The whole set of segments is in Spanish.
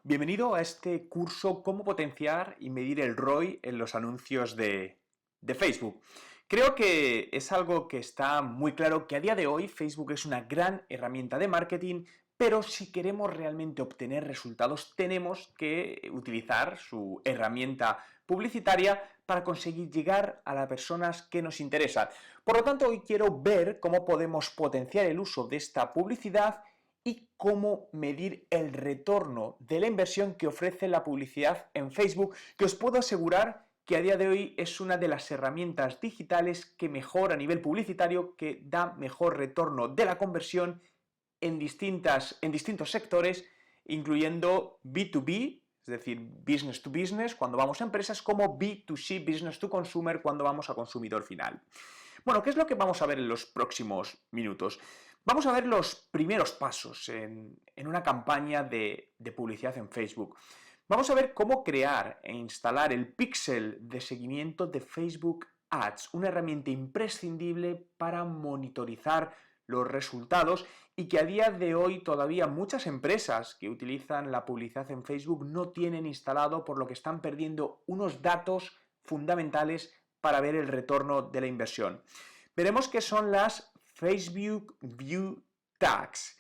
Bienvenido a este curso Cómo potenciar y medir el ROI en los anuncios de Facebook. Creo que es algo que está muy claro que a día de hoy Facebook es una gran herramienta de marketing, pero si queremos realmente obtener resultados tenemos que utilizar su herramienta publicitaria para conseguir llegar a las personas que nos interesan. Por lo tanto, hoy quiero ver cómo podemos potenciar el uso de esta publicidad y cómo medir el retorno de la inversión que ofrece la publicidad en Facebook, que os puedo asegurar que a día de hoy es una de las herramientas digitales que mejor a nivel publicitario, que da mejor retorno de la conversión en distintos sectores, incluyendo B2B, es decir, business to business, cuando vamos a empresas, como B2C, business to consumer, cuando vamos a consumidor final. Bueno, ¿qué es lo que vamos a ver en los próximos minutos? Vamos a ver los primeros pasos en una campaña de publicidad en Facebook. Vamos a ver cómo crear e instalar el píxel de seguimiento de Facebook Ads, una herramienta imprescindible para monitorizar los resultados y que a día de hoy todavía muchas empresas que utilizan la publicidad en Facebook no tienen instalado, por lo que están perdiendo unos datos fundamentales para ver el retorno de la inversión. Veremos qué son las Facebook View Tags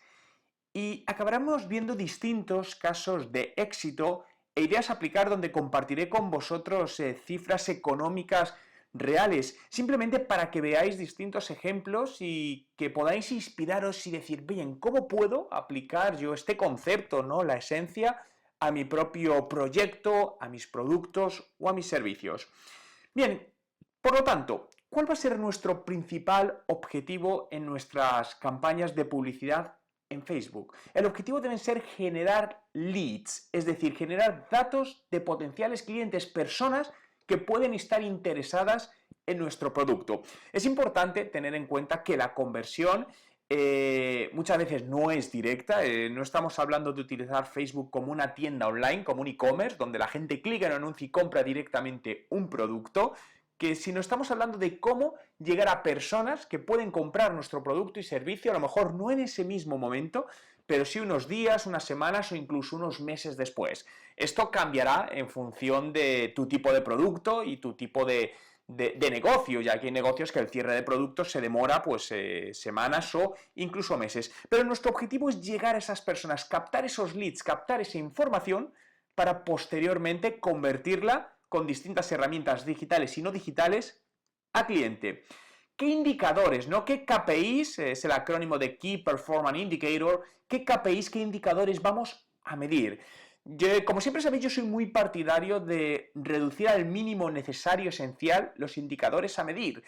y acabaremos viendo distintos casos de éxito e ideas a aplicar donde compartiré con vosotros cifras económicas reales, simplemente para que veáis distintos ejemplos y que podáis inspiraros y decir, bien, ¿cómo puedo aplicar yo este concepto, ¿no? La esencia, a mi propio proyecto, a mis productos o a mis servicios? Bien, por lo tanto, ¿cuál va a ser nuestro principal objetivo en nuestras campañas de publicidad en Facebook? El objetivo debe ser generar leads, es decir, generar datos de potenciales clientes, personas que pueden estar interesadas en nuestro producto. Es importante tener en cuenta que la conversión muchas veces no es directa, no estamos hablando de utilizar Facebook como una tienda online, como un e-commerce, donde la gente clica en un anuncio y compra directamente un producto, que si no estamos hablando de cómo llegar a personas que pueden comprar nuestro producto y servicio, a lo mejor no en ese mismo momento, pero sí unos días, unas semanas o incluso unos meses después. Esto cambiará en función de tu tipo de producto y tu tipo de negocio, ya que hay negocios que el cierre de productos se demora pues semanas o incluso meses. Pero nuestro objetivo es llegar a esas personas, captar esos leads, captar esa información para posteriormente convertirla con distintas herramientas digitales y no digitales a cliente. ¿Qué indicadores, no? ¿Qué KPIs, es el acrónimo de Key Performance Indicator, qué KPIs, qué indicadores vamos a medir? Como siempre sabéis, yo soy muy partidario de reducir al mínimo necesario, esencial, los indicadores a medir,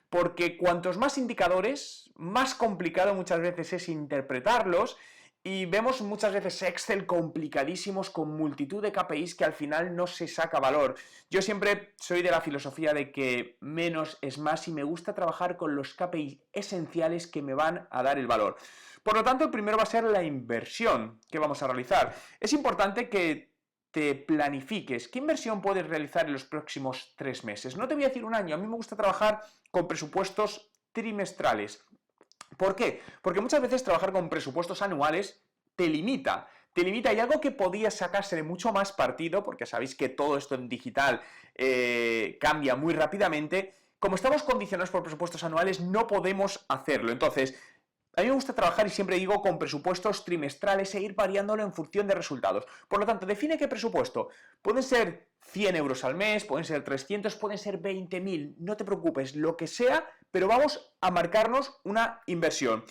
porque cuantos más indicadores, más complicado muchas veces es interpretarlos, y vemos muchas veces Excel complicadísimos con multitud de KPIs que al final no se saca valor. Yo siempre soy de la filosofía de que menos es más y me gusta trabajar con los KPIs esenciales que me van a dar el valor. Por lo tanto, el primero va a ser la inversión que vamos a realizar. Es importante que te planifiques. ¿Qué inversión puedes realizar en los próximos 3 meses? No te voy a decir un año. A mí me gusta trabajar con presupuestos trimestrales. ¿Por qué? Porque muchas veces trabajar con presupuestos anuales te limita. Te limita y algo que podía sacársele mucho más partido, porque sabéis que todo esto en digital cambia muy rápidamente. Como estamos condicionados por presupuestos anuales, no podemos hacerlo. Entonces, a mí me gusta trabajar, y siempre digo, con presupuestos trimestrales e ir variándolo en función de resultados. Por lo tanto, define qué presupuesto. Pueden ser 100 euros al mes, pueden ser 300, pueden ser 20.000. No te preocupes, lo que sea, pero vamos a marcarnos una inversión.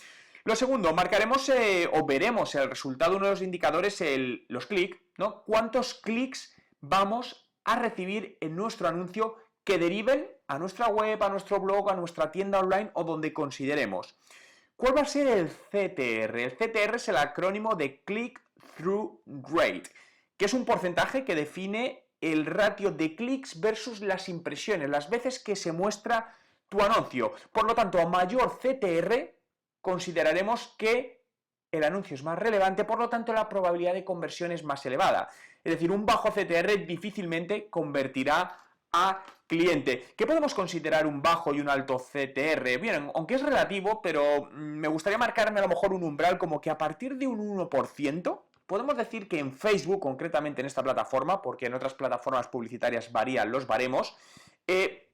Lo segundo, marcaremos o veremos el resultado, uno de los indicadores, los clics, ¿no? ¿Cuántos clics vamos a recibir en nuestro anuncio que deriven a nuestra web, a nuestro blog, a nuestra tienda online o donde consideremos? ¿Cuál va a ser el CTR? El CTR es el acrónimo de Click-Through Rate, que es un porcentaje que define el ratio de clics versus las impresiones, las veces que se muestra tu anuncio. Por lo tanto, a mayor CTR, consideraremos que el anuncio es más relevante, por lo tanto la probabilidad de conversión es más elevada. Es decir, un bajo CTR difícilmente convertirá a cliente. ¿Qué podemos considerar un bajo y un alto CTR? Bien, aunque es relativo, pero me gustaría marcarme a lo mejor un umbral como que a partir de un 1%, podemos decir que en Facebook, concretamente en esta plataforma, porque en otras plataformas publicitarias varían los baremos,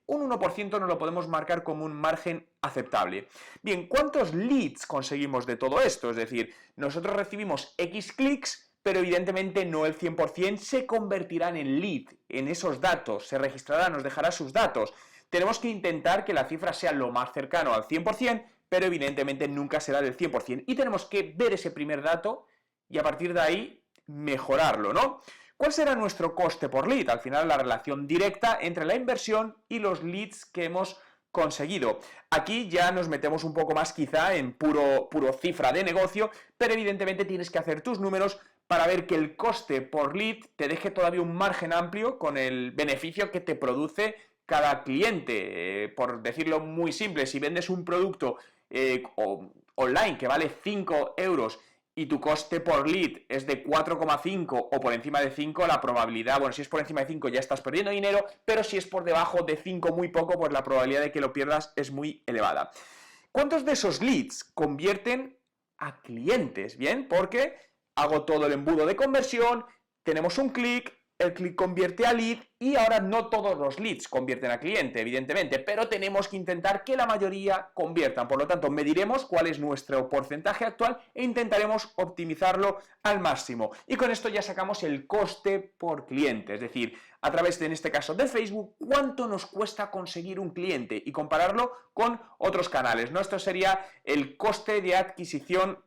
un 1% nos lo podemos marcar como un margen aceptable. Bien, ¿cuántos leads conseguimos de todo esto? Es decir, nosotros recibimos X clics, pero evidentemente no el 100% se convertirán en lead, en esos datos, se registrará, nos dejará sus datos. Tenemos que intentar que la cifra sea lo más cercano al 100%, pero evidentemente nunca será del 100%. Y tenemos que ver ese primer dato y a partir de ahí mejorarlo, ¿no? ¿Cuál será nuestro coste por lead? Al final, la relación directa entre la inversión y los leads que hemos conseguido. Aquí ya nos metemos un poco más quizá en puro cifra de negocio, pero evidentemente tienes que hacer tus números para ver que el coste por lead te deje todavía un margen amplio con el beneficio que te produce cada cliente. Por decirlo muy simple, si vendes un producto online que vale 5 euros y tu coste por lead es de 4,5 o por encima de 5, la probabilidad, bueno, si es por encima de 5 ya estás perdiendo dinero, pero si es por debajo de 5 muy poco, pues la probabilidad de que lo pierdas es muy elevada. ¿Cuántos de esos leads convierten a clientes? Bien, porque hago todo el embudo de conversión, tenemos un clic, el clic convierte a lead y ahora no todos los leads convierten a cliente, evidentemente, pero tenemos que intentar que la mayoría conviertan. Por lo tanto, mediremos cuál es nuestro porcentaje actual e intentaremos optimizarlo al máximo. Y con esto ya sacamos el coste por cliente, es decir, a través de, en este caso, de Facebook, cuánto nos cuesta conseguir un cliente y compararlo con otros canales, ¿no? Esto sería el coste de adquisición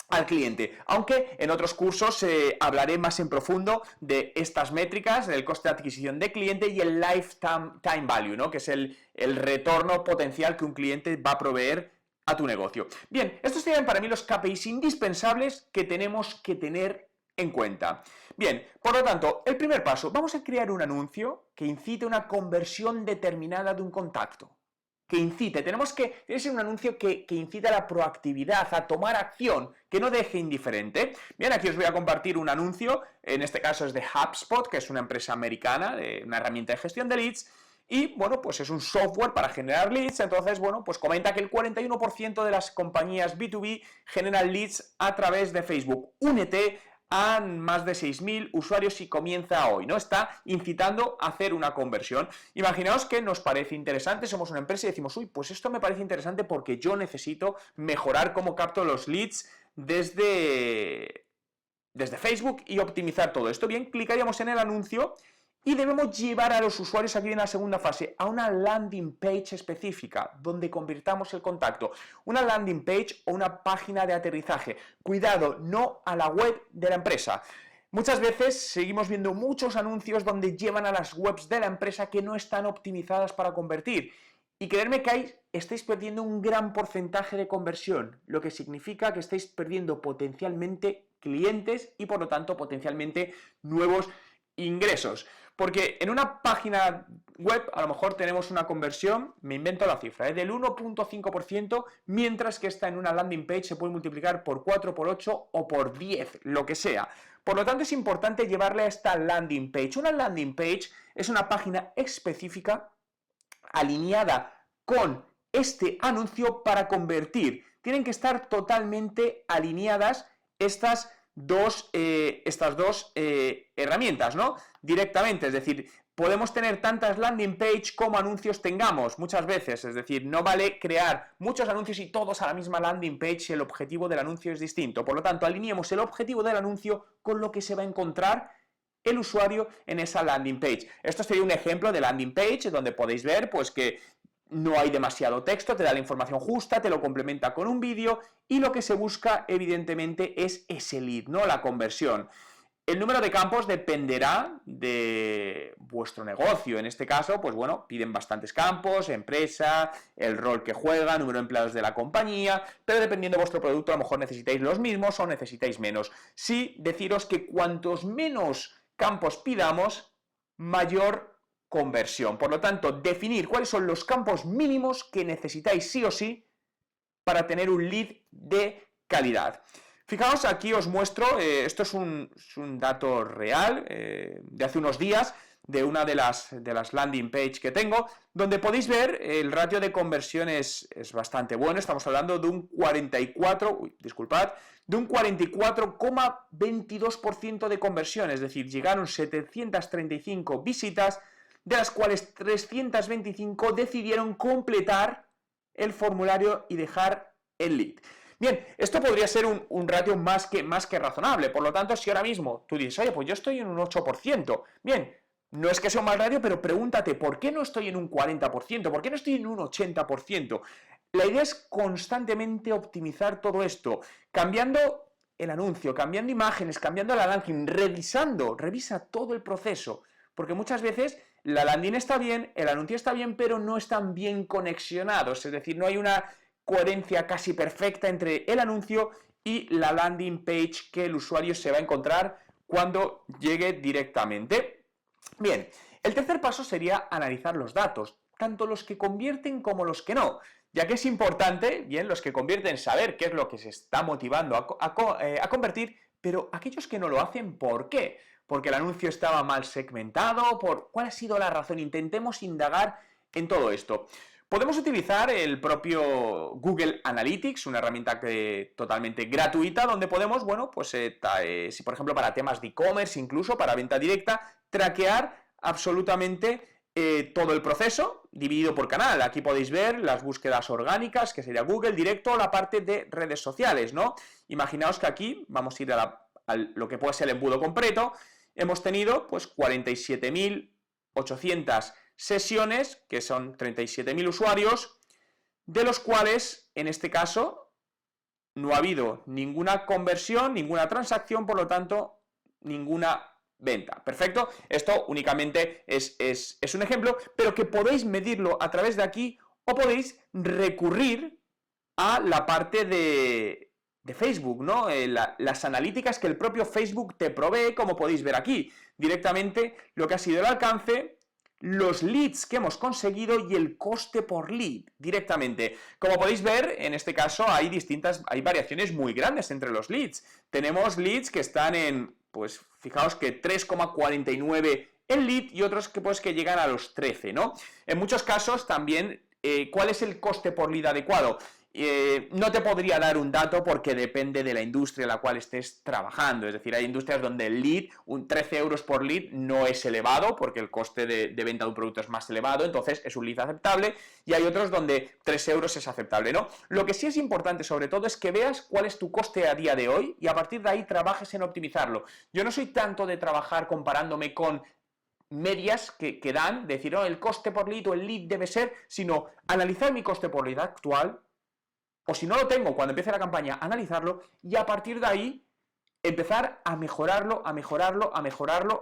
al cliente, aunque en otros cursos hablaré más en profundo de estas métricas, del coste de adquisición de cliente y el lifetime value, ¿no? Que es el retorno potencial que un cliente va a proveer a tu negocio. Bien, estos serían para mí los KPIs indispensables que tenemos que tener en cuenta. Bien, por lo tanto, el primer paso, vamos a crear un anuncio que incite una conversión determinada de un contacto. Que incite, tiene que ser un anuncio que incite a la proactividad, a tomar acción, que no deje indiferente. Bien, aquí os voy a compartir un anuncio, en este caso es de HubSpot, que es una empresa americana, una herramienta de gestión de leads, y bueno, pues es un software para generar leads, entonces bueno, pues comenta que el 41% de las compañías B2B generan leads a través de Facebook. Únete a más de 6.000 usuarios y comienza hoy, ¿no? Está incitando a hacer una conversión. Imaginaos que nos parece interesante, somos una empresa y decimos, uy, pues esto me parece interesante porque yo necesito mejorar cómo capto los leads desde Facebook y optimizar todo esto. Bien, clicaríamos en el anuncio y debemos llevar a los usuarios, aquí viene la segunda fase, a una landing page específica, donde convirtamos el contacto. Una landing page o una página de aterrizaje. Cuidado, no a la web de la empresa. Muchas veces seguimos viendo muchos anuncios donde llevan a las webs de la empresa que no están optimizadas para convertir. Y creedme que estáis perdiendo un gran porcentaje de conversión, lo que significa que estáis perdiendo potencialmente clientes y por lo tanto potencialmente nuevos ingresos. Porque en una página web a lo mejor tenemos una conversión, me invento la cifra, del 1,5%, mientras que esta en una landing page se puede multiplicar por 4, por 8 o por 10, lo que sea. Por lo tanto es importante llevarle a esta landing page. Una landing page es una página específica alineada con este anuncio para convertir. Tienen que estar totalmente alineadas estas dos herramientas, ¿no? Directamente, es decir, podemos tener tantas landing page como anuncios tengamos muchas veces, es decir, no vale crear muchos anuncios y todos a la misma landing page si el objetivo del anuncio es distinto. Por lo tanto, alineemos el objetivo del anuncio con lo que se va a encontrar el usuario en esa landing page. Esto sería un ejemplo de landing page donde podéis ver pues que no hay demasiado texto, te da la información justa, te lo complementa con un vídeo y lo que se busca evidentemente es ese lead, ¿no? La conversión. El número de campos dependerá de vuestro negocio. En este caso, pues bueno, piden bastantes campos, empresa, el rol que juega, número de empleados de la compañía, pero dependiendo de vuestro producto a lo mejor necesitáis los mismos o necesitáis menos. Sí, deciros que cuantos menos campos pidamos, mayor conversión. Por lo tanto, definir cuáles son los campos mínimos que necesitáis sí o sí para tener un lead de calidad. Fijaos, aquí os muestro, esto es un dato real de hace unos días, de una de las landing page que tengo, donde podéis ver el ratio de conversión es bastante bueno. Estamos hablando de un 44,22% de conversión, es decir, llegaron 735 visitas, de las cuales 325 decidieron completar el formulario y dejar el lead. Bien, esto podría ser un ratio más que razonable. Por lo tanto, si ahora mismo tú dices, oye, pues yo estoy en un 8%, bien, no es que sea un mal ratio, pero pregúntate, ¿por qué no estoy en un 40%? ¿Por qué no estoy en un 80%? La idea es constantemente optimizar todo esto, cambiando el anuncio, cambiando imágenes, cambiando la landing, revisa todo el proceso, porque muchas veces la landing está bien, el anuncio está bien, pero no están bien conexionados, es decir, no hay una coherencia casi perfecta entre el anuncio y la landing page que el usuario se va a encontrar cuando llegue directamente. Bien, el tercer paso sería analizar los datos, tanto los que convierten como los que no, ya que es importante, bien, los que convierten saber qué es lo que se está motivando a convertir, pero aquellos que no lo hacen, ¿por qué? Porque el anuncio estaba mal segmentado, ¿cuál ha sido la razón? Intentemos indagar en todo esto. Podemos utilizar el propio Google Analytics, una herramienta totalmente gratuita, donde podemos, bueno, pues si por ejemplo para temas de e-commerce, incluso para venta directa, traquear absolutamente todo el proceso dividido por canal. Aquí podéis ver las búsquedas orgánicas, que sería Google, directo, la parte de redes sociales, ¿no? Imaginaos que aquí vamos a ir a lo que puede ser el embudo completo. Hemos tenido pues 47.800 sesiones, que son 37.000 usuarios, de los cuales, en este caso, no ha habido ninguna conversión, ninguna transacción, por lo tanto, ninguna venta. Perfecto, esto únicamente es un ejemplo, pero que podéis medirlo a través de aquí o podéis recurrir a la parte de Facebook, ¿no? Las analíticas que el propio Facebook te provee, como podéis ver aquí, directamente lo que ha sido el alcance, los leads que hemos conseguido y el coste por lead directamente. Como podéis ver, en este caso hay variaciones muy grandes entre los leads. Tenemos leads que están en, pues fijaos que 3,49 el lead y otros que llegan a los 13, ¿no? En muchos casos también, ¿cuál es el coste por lead adecuado? No te podría dar un dato porque depende de la industria en la cual estés trabajando, es decir, hay industrias donde el lead, un 13 euros por lead no es elevado porque el coste de venta de un producto es más elevado, entonces es un lead aceptable, y hay otros donde 3 euros es aceptable, ¿no? Lo que sí es importante sobre todo es que veas cuál es tu coste a día de hoy y a partir de ahí trabajes en optimizarlo. Yo no soy tanto de trabajar comparándome con medias que dan, decir, oh, el coste por lead o el lead debe ser, sino analizar mi coste por lead actual, o si no lo tengo cuando empiece la campaña, analizarlo y a partir de ahí empezar a mejorarlo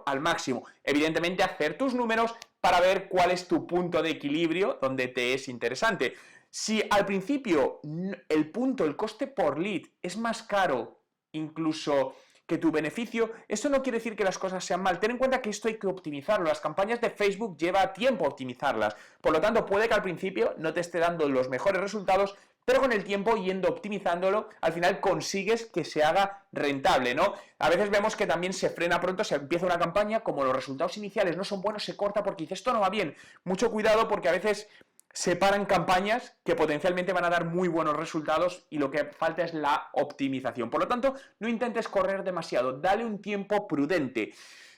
al máximo. Evidentemente hacer tus números para ver cuál es tu punto de equilibrio donde te es interesante. Si al principio el coste por lead es más caro incluso que tu beneficio, eso no quiere decir que las cosas sean mal. Ten en cuenta que esto hay que optimizarlo. Las campañas de Facebook lleva tiempo optimizarlas. Por lo tanto, puede que al principio no te esté dando los mejores resultados, pero con el tiempo, yendo optimizándolo, al final consigues que se haga rentable, ¿no? A veces vemos que también se frena pronto, se empieza una campaña, como los resultados iniciales no son buenos, se corta porque dice, esto no va bien. Mucho cuidado porque a veces se paran campañas que potencialmente van a dar muy buenos resultados y lo que falta es la optimización. Por lo tanto, no intentes correr demasiado, dale un tiempo prudente.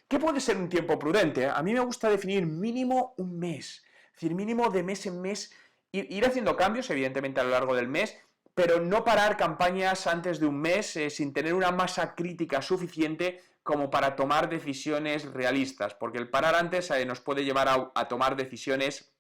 ¿Qué puede ser un tiempo prudente? A mí me gusta definir mínimo un mes, es decir, mínimo de mes en mes, ir haciendo cambios, evidentemente, a lo largo del mes, pero no parar campañas antes de un mes sin tener una masa crítica suficiente como para tomar decisiones realistas, porque el parar antes nos puede llevar a tomar decisiones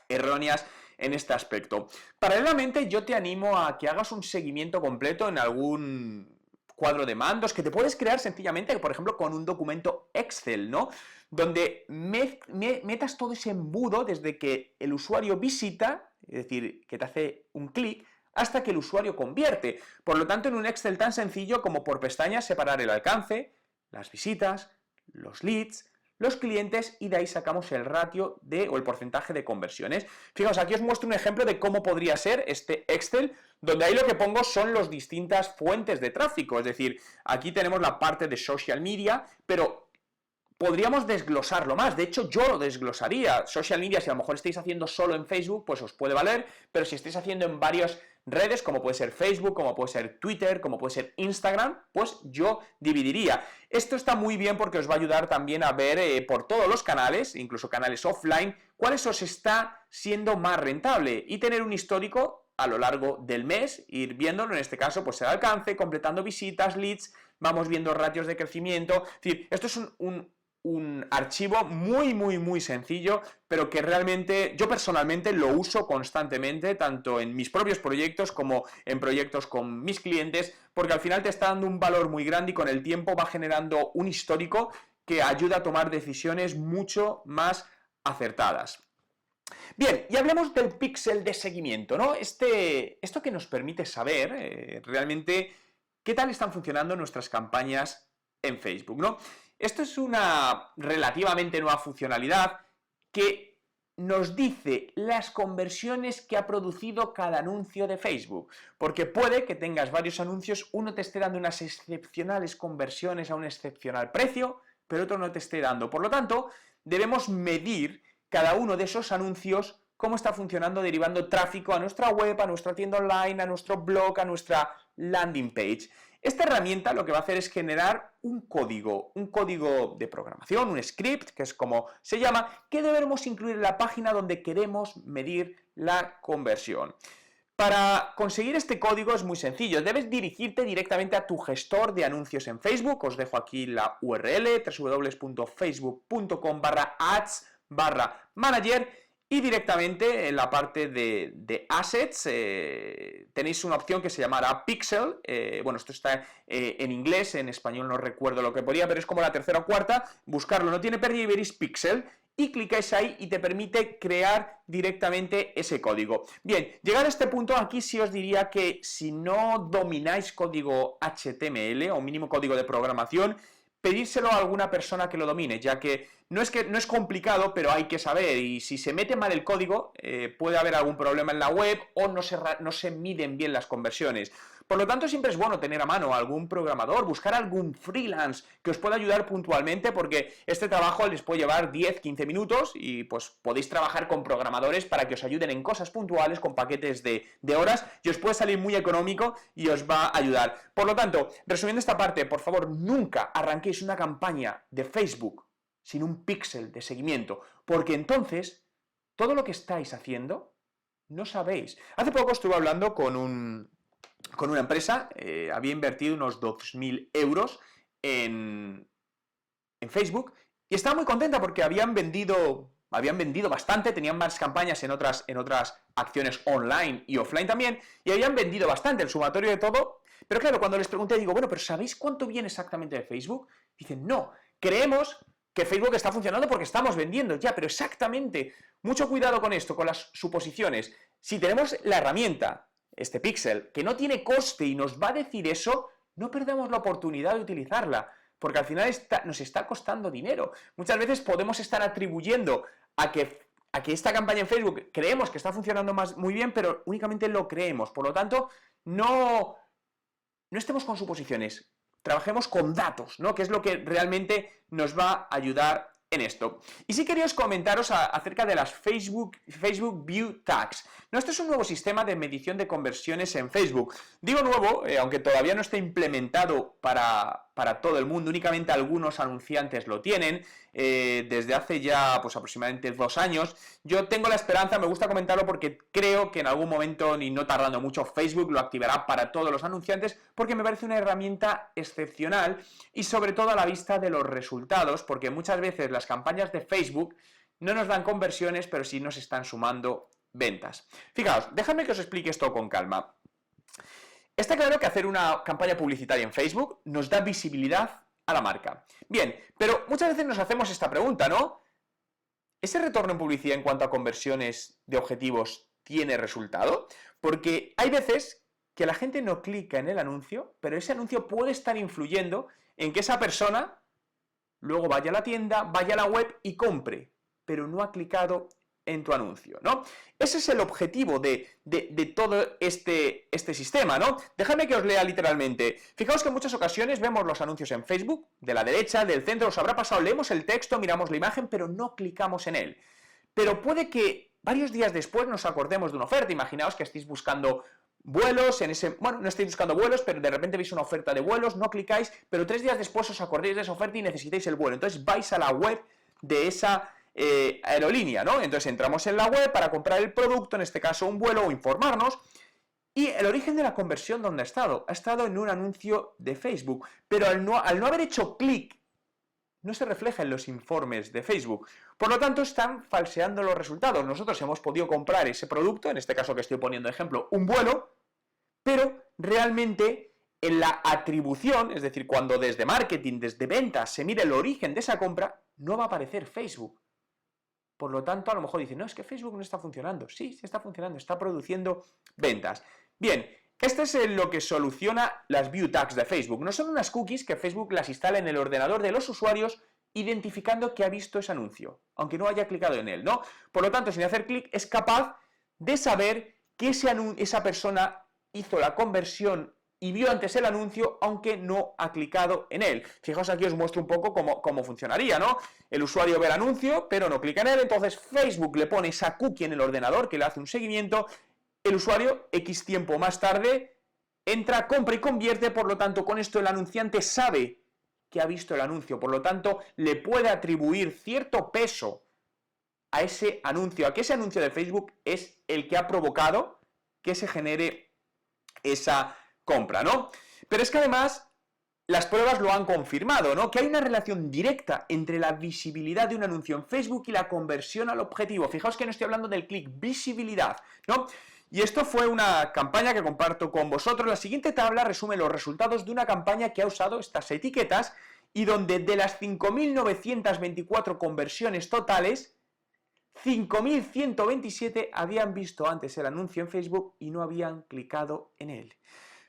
erróneas en este aspecto. Paralelamente, yo te animo a que hagas un seguimiento completo en algún cuadro de mandos que te puedes crear sencillamente, por ejemplo, con un documento Excel, ¿no? Donde metas todo ese embudo desde que el usuario visita, es decir, que te hace un clic, hasta que el usuario convierte. Por lo tanto, en un Excel tan sencillo como por pestañas separar el alcance, las visitas, los leads, los clientes, y de ahí sacamos el ratio o el porcentaje de conversiones. Fijaos, aquí os muestro un ejemplo de cómo podría ser este Excel, donde ahí lo que pongo son las distintas fuentes de tráfico, es decir, aquí tenemos la parte de social media, pero podríamos desglosarlo más. De hecho, yo lo desglosaría. Social media, si a lo mejor estáis haciendo solo en Facebook, pues os puede valer, pero si estáis haciendo en varias redes, como puede ser Facebook, como puede ser Twitter, como puede ser Instagram, pues yo dividiría. Esto está muy bien porque os va a ayudar también a ver por todos los canales, incluso canales offline, cuáles os está siendo más rentable y tener un histórico a lo largo del mes, ir viéndolo, en este caso, pues el alcance, completando visitas, leads, vamos viendo ratios de crecimiento. Es decir, esto es un archivo muy sencillo, pero que realmente yo personalmente lo uso constantemente, tanto en mis propios proyectos como en proyectos con mis clientes, porque al final te está dando un valor muy grande y con el tiempo va generando un histórico que ayuda a tomar decisiones mucho más acertadas. Bien, y hablemos del píxel de seguimiento, ¿no? Esto que nos permite saber realmente qué tal están funcionando nuestras campañas en Facebook, ¿no? Esto es una relativamente nueva funcionalidad que nos dice las conversiones que ha producido cada anuncio de Facebook, porque puede que tengas varios anuncios, uno te esté dando unas excepcionales conversiones a un excepcional precio, pero otro no te esté dando. Por lo tanto, debemos medir cada uno de esos anuncios, cómo está funcionando, derivando tráfico a nuestra web, a nuestra tienda online, a nuestro blog, a nuestra landing page. Esta herramienta lo que va a hacer es generar un código de programación, un script, que es como se llama, que debemos incluir en la página donde queremos medir la conversión. Para conseguir este código es muy sencillo, debes dirigirte directamente a tu gestor de anuncios en Facebook, os dejo aquí la URL, www.facebook.com/ads/manager, y directamente en la parte de assets tenéis una opción que se llamará Pixel. Bueno, esto está en inglés, en español no recuerdo lo que ponía, pero es como la tercera o cuarta. Buscarlo no tiene pérdida y veréis Pixel. Y clicáis ahí y te permite crear directamente ese código. Bien, llegar a este punto aquí sí os diría que si no domináis código HTML o mínimo código de programación, pedírselo a alguna persona que lo domine, ya que no es complicado, pero hay que saber, y si se mete mal el código, puede haber algún problema en la web o no se miden bien las conversiones. Por lo tanto, siempre es bueno tener a mano a algún programador, buscar algún freelance que os pueda ayudar puntualmente, porque este trabajo les puede llevar 10-15 minutos y pues podéis trabajar con programadores para que os ayuden en cosas puntuales, con paquetes de horas, y os puede salir muy económico y os va a ayudar. Por lo tanto, resumiendo esta parte, por favor, nunca arranquéis una campaña de Facebook sin un píxel de seguimiento, porque entonces todo lo que estáis haciendo no sabéis. Hace poco estuve hablando con una empresa, había invertido unos 2.000 euros en Facebook y estaba muy contenta porque habían vendido bastante, tenían más campañas en otras acciones online y offline también, y habían vendido bastante, el sumatorio de todo. Pero claro, cuando les pregunté, digo, bueno, pero ¿sabéis cuánto viene exactamente de Facebook? Dicen, no, creemos que Facebook está funcionando porque estamos vendiendo. Ya, pero exactamente, mucho cuidado con esto, con las suposiciones. Si tenemos la herramienta, este píxel, que no tiene coste y nos va a decir eso, no perdamos la oportunidad de utilizarla, porque al final nos está costando dinero. Muchas veces podemos estar atribuyendo a que esta campaña en Facebook creemos que está funcionando muy bien, pero únicamente lo creemos. Por lo tanto, no estemos con suposiciones, trabajemos con datos, ¿no? Que es lo que realmente nos va a ayudar en esto. Y sí quería comentaros acerca de las Facebook View Tags. No, esto es un nuevo sistema de medición de conversiones en Facebook. Digo nuevo, aunque todavía no está implementado para todo el mundo, únicamente algunos anunciantes lo tienen, desde hace ya pues aproximadamente 2 años. Yo tengo la esperanza, me gusta comentarlo porque creo que en algún momento, y no tardando mucho, Facebook lo activará para todos los anunciantes, porque me parece una herramienta excepcional y sobre todo a la vista de los resultados, porque muchas veces las campañas de Facebook no nos dan conversiones, pero sí nos están sumando ventas. Fijaos, dejadme que os explique esto con calma. Está claro que hacer una campaña publicitaria en Facebook nos da visibilidad a la marca. Bien, pero muchas veces nos hacemos esta pregunta, ¿no? ¿Ese retorno en publicidad en cuanto a conversiones de objetivos tiene resultado? Porque hay veces que la gente no clica en el anuncio, pero ese anuncio puede estar influyendo en que esa persona luego vaya a la tienda, vaya a la web y compre, pero no ha clicado en tu anuncio, ¿no? Ese es el objetivo de todo este sistema, ¿no? Dejadme que os lea literalmente. Fijaos que en muchas ocasiones vemos los anuncios en Facebook, de la derecha, del centro, os habrá pasado, leemos el texto, miramos la imagen, pero no clicamos en él. Pero puede que varios días después nos acordemos de una oferta. Imaginaos que estéis buscando vuelos, bueno, no estáis buscando vuelos, pero de repente veis una oferta de vuelos, no clicáis, pero 3 días después os acordéis de esa oferta y necesitáis el vuelo. Entonces vais a la web de esa aerolínea, ¿no? Entonces entramos en la web para comprar el producto, en este caso un vuelo, o informarnos. Y el origen de la conversión, ¿dónde ha estado? Ha estado en un anuncio de Facebook, pero al no haber hecho clic, no se refleja en los informes de Facebook. Por lo tanto, están falseando los resultados. Nosotros hemos podido comprar ese producto, en este caso que estoy poniendo de ejemplo, un vuelo, pero realmente en la atribución, es decir, cuando desde marketing, desde ventas, se mire el origen de esa compra, no va a aparecer Facebook. Por lo tanto, a lo mejor dicen, no, es que Facebook no está funcionando. Sí, sí está funcionando, está produciendo ventas. Bien, este es lo que soluciona las view tags de Facebook. No son unas cookies que Facebook las instala en el ordenador de los usuarios identificando que ha visto ese anuncio, aunque no haya clicado en él, ¿no? Por lo tanto, sin hacer clic, es capaz de saber que esa persona hizo la conversión y vio antes el anuncio, aunque no ha clicado en él. Fijaos, aquí os muestro un poco cómo funcionaría, ¿no? El usuario ve el anuncio, pero no clica en él, entonces Facebook le pone esa cookie en el ordenador que le hace un seguimiento, el usuario, X tiempo más tarde, entra, compra y convierte, por lo tanto, con esto el anunciante sabe que ha visto el anuncio, por lo tanto, le puede atribuir cierto peso a ese anuncio, a que ese anuncio de Facebook es el que ha provocado que se genere esa compra, ¿no? Pero es que además las pruebas lo han confirmado, ¿no? Que hay una relación directa entre la visibilidad de un anuncio en Facebook y la conversión al objetivo. Fijaos que no estoy hablando del clic, visibilidad, ¿no? Y esto fue una campaña que comparto con vosotros. La siguiente tabla resume los resultados de una campaña que ha usado estas etiquetas y donde de las 5.924 conversiones totales, 5.127 habían visto antes el anuncio en Facebook y no habían clicado en él.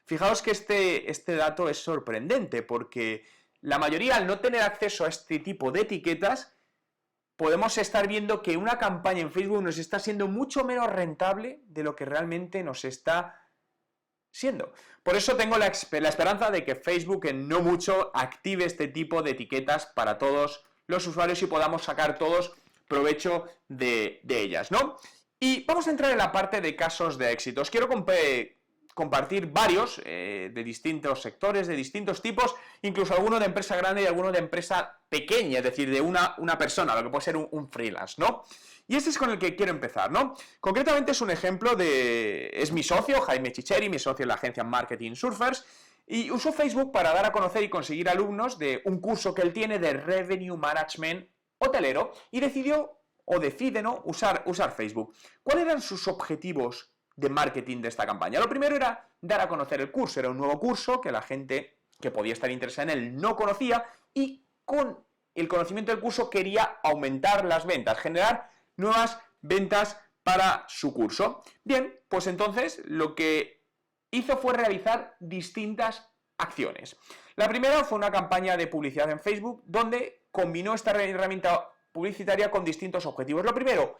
Fijaos que este dato es sorprendente porque la mayoría, al no tener acceso a este tipo de etiquetas, podemos estar viendo que una campaña en Facebook nos está siendo mucho menos rentable de lo que realmente nos está siendo. Por eso tengo la esperanza de que Facebook en no mucho active este tipo de etiquetas para todos los usuarios y podamos sacar todos provecho de ellas, ¿no? Y vamos a entrar en la parte de casos de éxitos. Quiero compartir varios de distintos sectores, de distintos tipos, incluso alguno de empresa grande y alguno de empresa pequeña, es decir, de una persona, lo que puede ser un freelance, ¿no? Y este es con el que quiero empezar, ¿no? Concretamente es un ejemplo es mi socio, Jaime Chicheri, mi socio en la agencia Marketing Surfers, y usó Facebook para dar a conocer y conseguir alumnos de un curso que él tiene de Revenue Management hotelero, y decide, ¿no?, usar Facebook. ¿Cuáles eran sus objetivos de marketing de esta campaña? Lo primero era dar a conocer el curso, era un nuevo curso que la gente que podía estar interesada en él no conocía y con el conocimiento del curso quería aumentar las ventas, generar nuevas ventas para su curso. Bien, pues entonces lo que hizo fue realizar distintas acciones. La primera fue una campaña de publicidad en Facebook donde combinó esta herramienta publicitaria con distintos objetivos. Lo primero,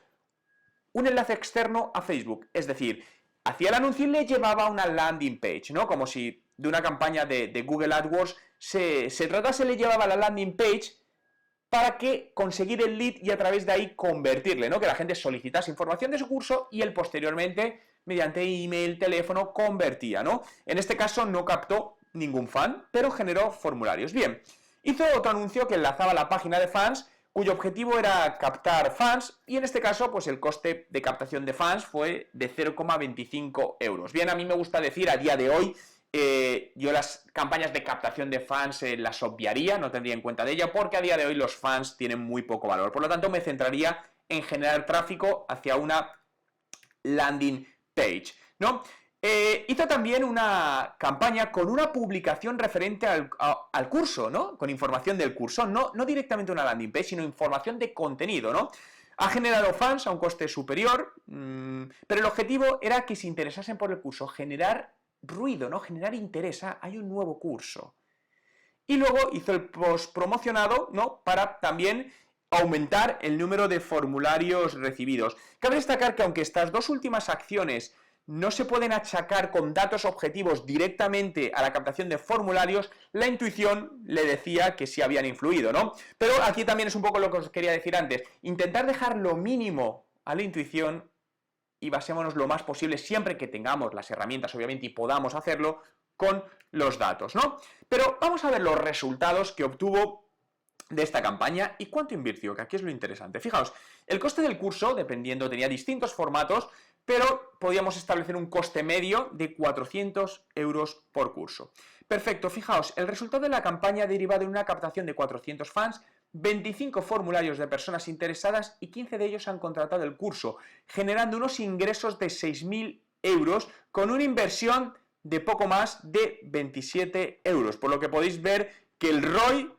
un enlace externo a Facebook, es decir, hacía el anuncio y le llevaba a una landing page, ¿no? Como si de una campaña de Google AdWords se tratase, le llevaba a la landing page para que conseguir el lead y a través de ahí convertirle, ¿no? Que la gente solicitase información de su curso y él posteriormente, mediante email, teléfono, convertía, ¿no? En este caso no captó ningún fan, pero generó formularios. Bien, hizo otro anuncio que enlazaba a la página de fans, cuyo objetivo era captar fans, y en este caso, pues el coste de captación de fans fue de 0,25 euros. Bien, a mí me gusta decir a día de hoy, yo las campañas de captación de fans las obviaría, no tendría en cuenta de ella, porque a día de hoy los fans tienen muy poco valor. Por lo tanto, me centraría en generar tráfico hacia una landing page, ¿no? Hizo también una campaña con una publicación referente al curso, ¿no? Con información del curso, no directamente una landing page, sino información de contenido, ¿no? Ha generado fans a un coste superior, pero el objetivo era que se interesasen por el curso, generar ruido, ¿no? Generar interés, hay un nuevo curso. Y luego hizo el post promocionado, ¿no? Para también aumentar el número de formularios recibidos. Cabe destacar que aunque estas dos últimas acciones no se pueden achacar con datos objetivos directamente a la captación de formularios, la intuición le decía que sí habían influido, ¿no? Pero aquí también es un poco lo que os quería decir antes, intentar dejar lo mínimo a la intuición y basémonos lo más posible, siempre que tengamos las herramientas, obviamente, y podamos hacerlo, con los datos, ¿no? Pero vamos a ver los resultados que obtuvo de esta campaña y cuánto invirtió, que aquí es lo interesante. Fijaos, el coste del curso, dependiendo, tenía distintos formatos, pero podíamos establecer un coste medio de 400 euros por curso. Perfecto, fijaos, el resultado de la campaña deriva de una captación de 400 fans, 25 formularios de personas interesadas y 15 de ellos han contratado el curso, generando unos ingresos de 6.000 euros con una inversión de poco más de 27 euros, por lo que podéis ver que el ROI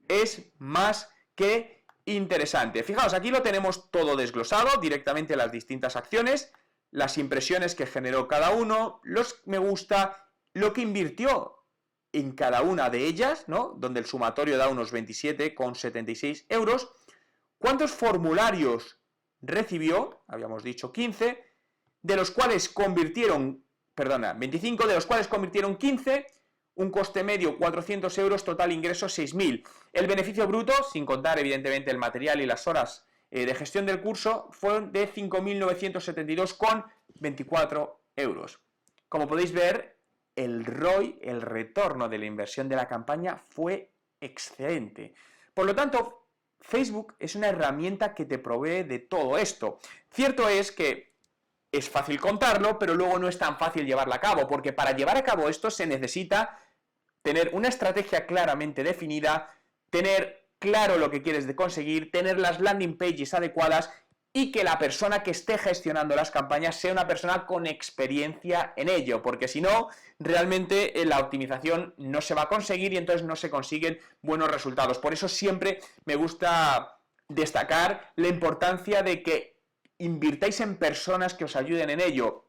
es más que interesante. Fijaos, aquí lo tenemos todo desglosado, directamente las distintas acciones, las impresiones que generó cada uno, los me gusta, lo que invirtió en cada una de ellas, ¿no? Donde el sumatorio da unos 27,76 euros. ¿Cuántos formularios recibió? Habíamos dicho 15, de los cuales convirtieron, 25, de los cuales convirtieron 15, un coste medio 400 euros, total ingreso 6.000. El beneficio bruto, sin contar evidentemente el material y las horas de gestión del curso, fueron de 5.972,24 euros. Como podéis ver, el ROI, el retorno de la inversión de la campaña, fue excelente. Por lo tanto, Facebook es una herramienta que te provee de todo esto. Cierto es que es fácil contarlo, pero luego no es tan fácil llevarla a cabo, porque para llevar a cabo esto se necesita tener una estrategia claramente definida, tener claro lo que quieres de conseguir, tener las landing pages adecuadas y que la persona que esté gestionando las campañas sea una persona con experiencia en ello, porque si no, realmente la optimización no se va a conseguir y entonces no se consiguen buenos resultados. Por eso siempre me gusta destacar la importancia de que invirtáis en personas que os ayuden en ello,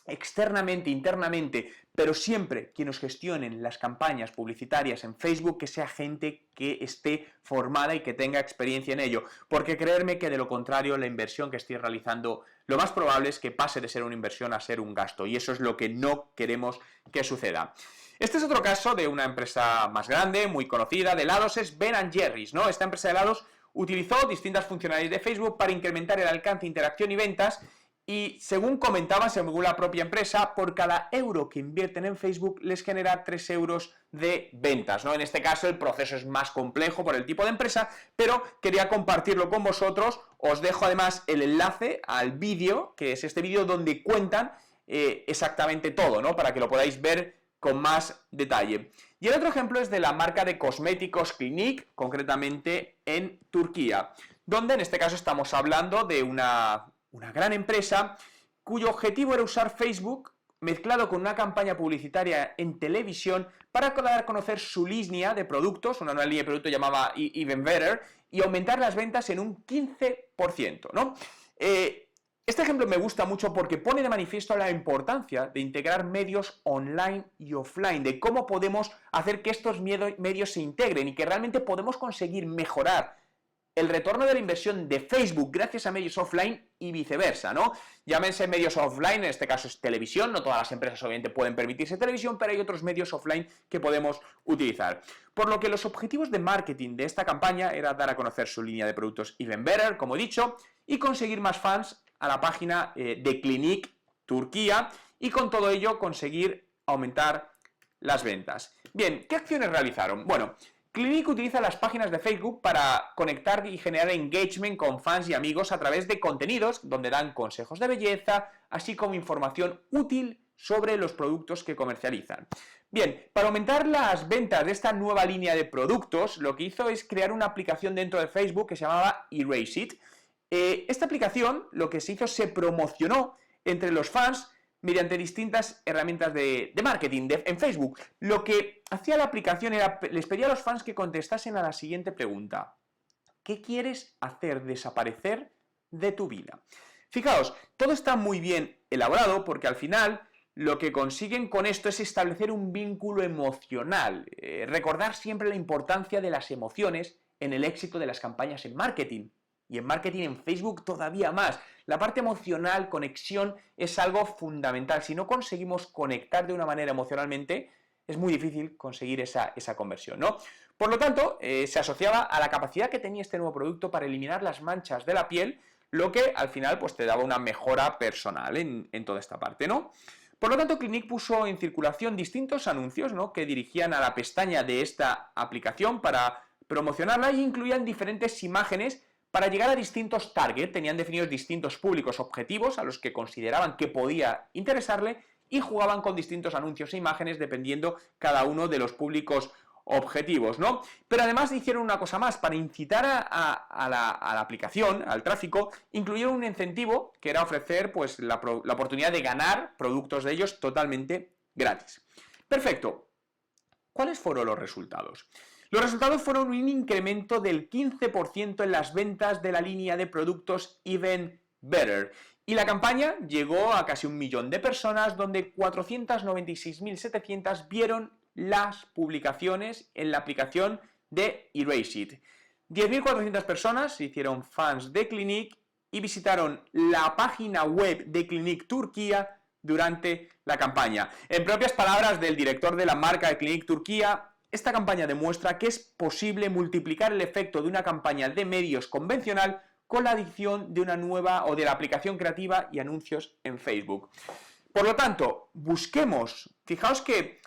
externamente, internamente, pero siempre quien os gestionen las campañas publicitarias en Facebook, que sea gente que esté formada y que tenga experiencia en ello, porque creerme que de lo contrario la inversión que estéis realizando lo más probable es que pase de ser una inversión a ser un gasto, y eso es lo que no queremos que suceda. Este es otro caso de una empresa más grande, muy conocida, de helados, es Ben & Jerry's, ¿no? Esta empresa de helados utilizó distintas funcionalidades de Facebook para incrementar el alcance, interacción y ventas. Y según comentaban, según la propia empresa, por cada euro que invierten en Facebook les genera 3 euros de ventas, ¿no? En este caso el proceso es más complejo por el tipo de empresa, pero quería compartirlo con vosotros. Os dejo además el enlace al vídeo, que es este vídeo donde cuentan exactamente todo, ¿no? Para que lo podáis ver con más detalle. Y el otro ejemplo es de la marca de cosméticos Clinique, concretamente en Turquía, donde en este caso estamos hablando de una gran empresa cuyo objetivo era usar Facebook mezclado con una campaña publicitaria en televisión para dar a conocer su línea de productos, una nueva línea de productos llamada Even Better, y aumentar las ventas en un 15%, ¿no? Este ejemplo me gusta mucho porque pone de manifiesto la importancia de integrar medios online y offline, de cómo podemos hacer que estos medios se integren y que realmente podemos conseguir mejorar el retorno de la inversión de Facebook gracias a medios offline y viceversa, ¿no? Llámense medios offline, en este caso es televisión, no todas las empresas obviamente pueden permitirse televisión, pero hay otros medios offline que podemos utilizar. Por lo que los objetivos de marketing de esta campaña era dar a conocer su línea de productos Even Better, como he dicho, y conseguir más fans a la página de Clinique Turquía, y con todo ello conseguir aumentar las ventas. Bien, ¿qué acciones realizaron? Bueno, Clinique utiliza las páginas de Facebook para conectar y generar engagement con fans y amigos a través de contenidos donde dan consejos de belleza, así como información útil sobre los productos que comercializan. Bien, para aumentar las ventas de esta nueva línea de productos, lo que hizo es crear una aplicación dentro de Facebook que se llamaba Erase It. Esta aplicación, lo que se hizo, se promocionó entre los fans mediante distintas herramientas de marketing en Facebook. Lo que hacía la aplicación era, les pedía a los fans que contestasen a la siguiente pregunta: ¿qué quieres hacer desaparecer de tu vida? Fijaos, todo está muy bien elaborado porque al final lo que consiguen con esto es establecer un vínculo emocional, recordar siempre la importancia de las emociones en el éxito de las campañas en marketing. Y en marketing en Facebook todavía más. La parte emocional, conexión, es algo fundamental. Si no conseguimos conectar de una manera emocionalmente, es muy difícil conseguir esa conversión, ¿no? Por lo tanto, se asociaba a la capacidad que tenía este nuevo producto para eliminar las manchas de la piel, lo que al final pues, te daba una mejora personal en toda esta parte, ¿no? Por lo tanto, Clinique puso en circulación distintos anuncios, ¿no?, que dirigían a la pestaña de esta aplicación para promocionarla y incluían diferentes imágenes para llegar a distintos targets. Tenían definidos distintos públicos objetivos a los que consideraban que podía interesarle y jugaban con distintos anuncios e imágenes dependiendo cada uno de los públicos objetivos, ¿no? Pero además hicieron una cosa más, para incitar a la aplicación, al tráfico, incluyeron un incentivo que era ofrecer pues, la oportunidad de ganar productos de ellos totalmente gratis. Perfecto. ¿Cuáles fueron los resultados? Los resultados fueron un incremento del 15% en las ventas de la línea de productos Even Better. Y la campaña llegó a casi 1 millón de personas, donde 496.700 vieron las publicaciones en la aplicación de Eraseit. 10.400 personas se hicieron fans de Clinique y visitaron la página web de Clinique Turquía durante la campaña. En propias palabras del director de la marca de Clinique Turquía, esta campaña demuestra que es posible multiplicar el efecto de una campaña de medios convencional con la adición de una nueva o de la aplicación creativa y anuncios en Facebook. Por lo tanto, busquemos, fijaos que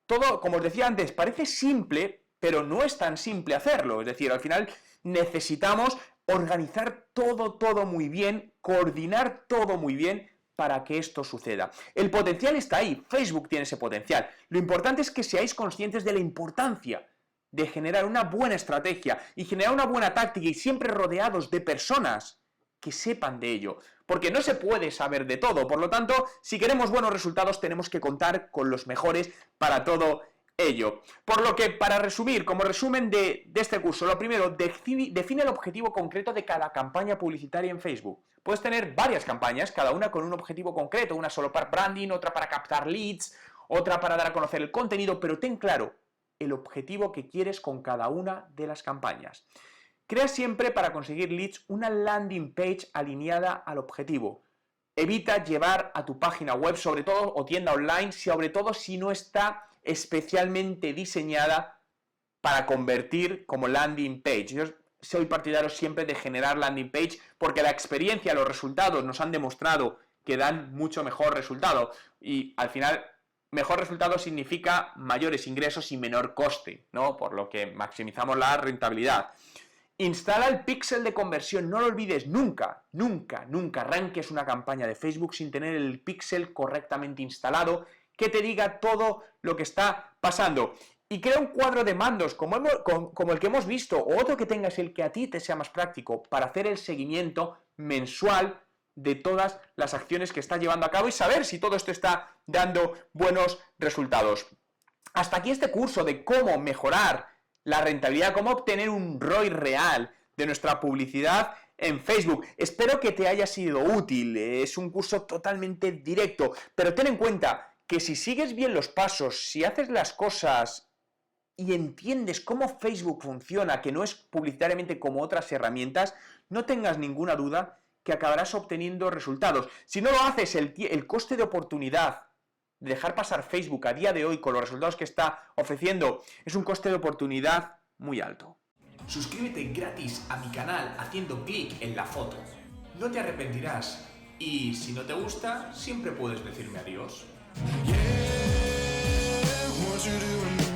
todo, como os decía antes, parece simple, pero no es tan simple hacerlo. Es decir, al final necesitamos organizar todo muy bien, coordinar todo muy bien para que esto suceda. El potencial está ahí, Facebook tiene ese potencial. Lo importante es que seáis conscientes de la importancia de generar una buena estrategia y generar una buena táctica y siempre rodeados de personas que sepan de ello. Porque no se puede saber de todo. Por lo tanto, si queremos buenos resultados, tenemos que contar con los mejores para todo ello. Por lo que, para resumir, como resumen de este curso, lo primero, define el objetivo concreto de cada campaña publicitaria en Facebook. Puedes tener varias campañas, cada una con un objetivo concreto, una solo para branding, otra para captar leads, otra para dar a conocer el contenido, pero ten claro el objetivo que quieres con cada una de las campañas. Crea siempre, para conseguir leads, una landing page alineada al objetivo. Evita llevar a tu página web, sobre todo, o tienda online, sobre todo si no está especialmente diseñada para convertir como landing page. Yo soy partidario siempre de generar landing page porque la experiencia, los resultados nos han demostrado que dan mucho mejor resultado y al final mejor resultado significa mayores ingresos y menor coste, ¿no? Por lo que maximizamos la rentabilidad. Instala el píxel de conversión, no lo olvides nunca, nunca arranques una campaña de Facebook sin tener el píxel correctamente instalado que te diga todo lo que está pasando. Y crea un cuadro de mandos como el que hemos visto, o otro que tengas, el que a ti te sea más práctico, para hacer el seguimiento mensual de todas las acciones que estás llevando a cabo y saber si todo esto está dando buenos resultados. Hasta aquí este curso de cómo mejorar la rentabilidad, cómo obtener un ROI real de nuestra publicidad en Facebook. Espero que te haya sido útil. Es un curso totalmente directo, pero ten en cuenta que si sigues bien los pasos, si haces las cosas y entiendes cómo Facebook funciona, que no es publicitariamente como otras herramientas, no tengas ninguna duda que acabarás obteniendo resultados. Si no lo haces, el coste de oportunidad de dejar pasar Facebook a día de hoy con los resultados que está ofreciendo es un coste de oportunidad muy alto. Suscríbete gratis a mi canal haciendo clic en la foto. No te arrepentirás y si no te gusta, siempre puedes decirme adiós. Yeah, what you doing?